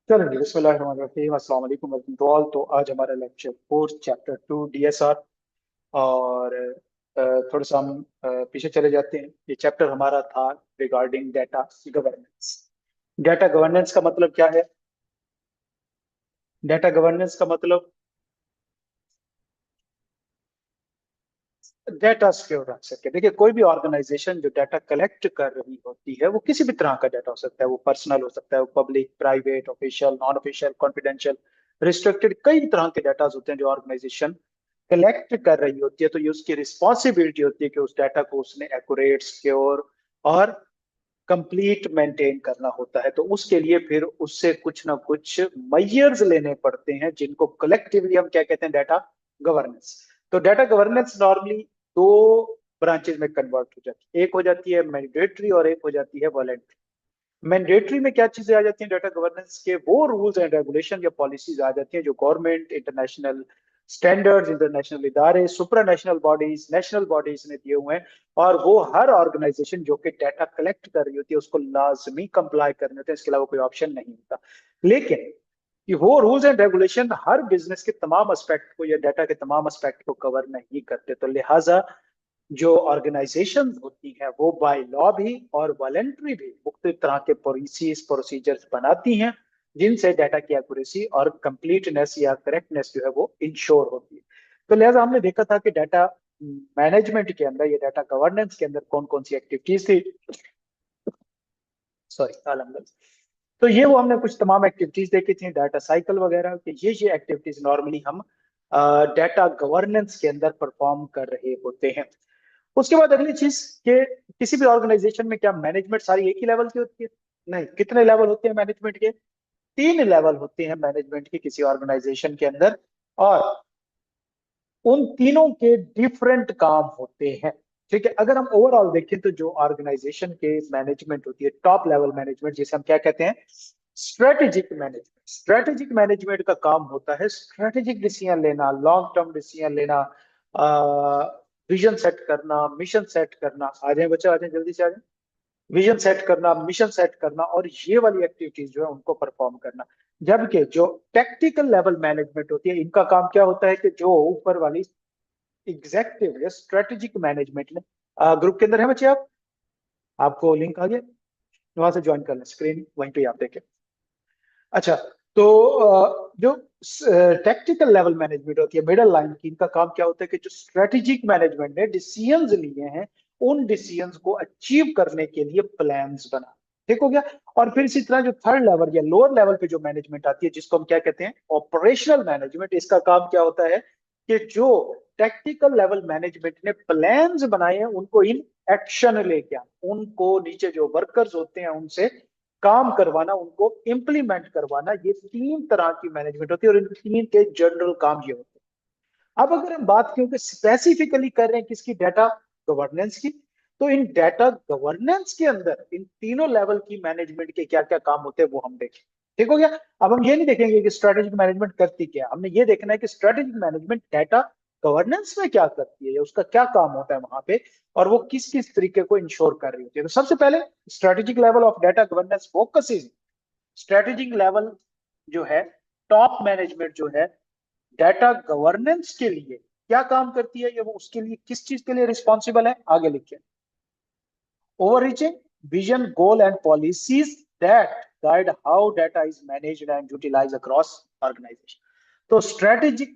चलो जी, बिस्मिल्लाहिर्रहमानिर्रहीम, अस्सलाम वालेकुम, वेलकम टू ऑल। तो आज हमारा लेक्चर 4 चैप्टर 2 डीएसआर। और थोड़ा सा हम पीछे चले जाते हैं। ये चैप्टर हमारा था regarding data governance. Data governance का मतलब क्या है? डेटा गवर्नेंस का मतलब डेटा सिक्योर रख सके। देखिए, कोई भी ऑर्गेनाइजेशन जो डाटा कलेक्ट कर रही होती है वो किसी भी तरह का डाटा हो सकता है। वो पर्सनल हो सकता है, वो public, private, official, non official, confidential, restricted, कई तरह के डाटा होते हैं जो ऑर्गेनाइजेशन कलेक्ट कर रही होती है। तो ये उसकी रिस्पॉन्सिबिलिटी होती है कि उस डाटा को उसने एक्यूरेट, सिक्योर और कंप्लीट मेंटेन करना होता है। तो उसके लिए फिर उससे कुछ ना कुछ मेजर्स लेने पड़ते हैं, जिनको कलेक्टिवली हम क्या कहते हैं? Data governance. तो डाटा गवर्नेंस नॉर्मली दो ब्रांचेज में कन्वर्ट हो जाती है। एक हो जाती है मैंडेटरी और एक हो जाती है वॉलेंट्री। मैंडेटरी में क्या चीजें आ जाती हैं? डाटा गवर्नेंस के वो रूल्स एंड रेगुलेशन या पॉलिसीज आ जाती हैं जो गवर्नमेंट, इंटरनेशनल स्टैंडर्ड्स, इंटरनेशनल इदारे, सुप्रानेशनल बॉडीज, नेशनल बॉडीज ने दिए हुए हैं। और वो हर ऑर्गेनाइजेशन जो कि डाटा कलेक्ट कर रही होती है उसको लाजमी कंप्लाई करने होते हैं। इसके अलावा कोई ऑप्शन नहीं होता। लेकिन कि वो rules and regulation her business के तमाम एस्पेक्ट को या डाटा के तमाम एस्पेक्ट को कवर नहीं करते। तो लिहाजा जो ऑर्गेनाइजेशन होती है वो बाय लॉ भी और वॉलेंट्री भी मुख्तलिफ तरह के पॉलिसीज, प्रोसीजर्स बनाती हैं जिनसे डाटा की एक्यूरेसी और कंप्लीटनेस या करेक्टनेस जो है वो इंश्योर होती है। तो लिहाजा हमने देखा था कि डाटा मैनेजमेंट के अंदर या डाटा गवर्नेंस के अंदर कौन कौन सी एक्टिविटीज थी। सॉरी, अलहमद। तो ये वो हमने कुछ तमाम एक्टिविटीज देखी थी, डाटा साइकिल वगैरह कि ये एक्टिविटीज नॉर्मली हम डाटा गवर्नेंस के अंदर परफॉर्म कर रहे होते हैं। उसके बाद अगली चीज के किसी भी ऑर्गेनाइजेशन में क्या मैनेजमेंट सारी एक ही लेवल की होती है? नहीं। कितने लेवल होते हैं मैनेजमेंट के? 3 लेवल होते हैं मैनेजमेंट के किसी ऑर्गेनाइजेशन के अंदर। और उन तीनों के डिफरेंट काम होते हैं। ठीक है, अगर हम ओवरऑल देखें तो जो ऑर्गेनाइजेशन के मैनेजमेंट होती है, टॉप लेवल मैनेजमेंट जिसे हम क्या कहते हैं? Strategic management. स्ट्रेटेजिक मैनेजमेंट का काम होता है स्ट्रेटेजिक डिसीजन लेना, लॉन्ग टर्म डिसीजन लेना, विजन सेट करना, मिशन सेट करना। आ जाए बच्चे, आ जाए, जल्दी से आ जाए। विजन सेट करना, मिशन सेट करना और ये वाली एक्टिविटीज जो है उनको परफॉर्म करना। जबकि जो टेक्निकल लेवल मैनेजमेंट होती है, इनका काम क्या होता है कि जो ऊपर वाली एग्जेक्टिव या स्ट्रेटेजिक मैनेजमेंट ने ग्रुप के अंदर है बच्चे, आप आपको लिंक आ गया, वहां से ज्वाइन कर लें, स्क्रीन वहीं पे आप देखें। अच्छा। तो जो टेक्निकल लेवल मैनेजमेंट होती है, मिडल लाइन की, इनका काम क्या होता है कि जो स्ट्रेटेजिक मैनेजमेंट ने डिसीजंस लिए हैं उन डिसीजंस को अचीव करने के लिए प्लान्स बना। ठीक हो गया। और फिर इसी तरह जो थर्ड लेवल या लोअर लेवल पे जो मैनेजमेंट आती है जिसको हम क्या कहते हैं? Operational management. इसका काम क्या होता है कि जो टेक्निकल लेवल मैनेजमेंट ने प्लान्स बनाए हैं उनको इन एक्शन लेके आना, उनको नीचे जो वर्कर्स होते हैं उनसे काम करवाना, उनको इम्प्लीमेंट करवाना। ये 3 तरह की मैनेजमेंट होती है और इन 3 के जनरल काम ये होते हैं। अब अगर हम बात करें कि स्पेसिफिकली कर रहे हैं किसकी? डाटा गवर्नेंस की। तो इन डाटा गवर्नेंस के अंदर इन तीनों लेवल की मैनेजमेंट के क्या क्या काम होते हैं वो हम देखें। ठीक हो गया। अब हम ये नहीं देखेंगे कि स्ट्रेटेजिक मैनेजमेंट करती क्या, हमने ये देखना है कि स्ट्रेटेजिक मैनेजमेंट डाटा गवर्नेंस में क्या करती है या उसका क्या काम होता है वहां पे, और वो किस किस तरीके को इंश्योर कर रही होती है। तो सबसे पहले strategic level of data governance focuses. Strategic level जो है, टॉप मैनेजमेंट जो है, डाटा गवर्नेंस के लिए क्या काम करती है या वो उसके लिए किस चीज के लिए रिस्पॉन्सिबल है? आगे लिखिए। Overreaching vision, goal and policies that guide how data is managed and utilise across organisation. तो स्ट्रेटेजिक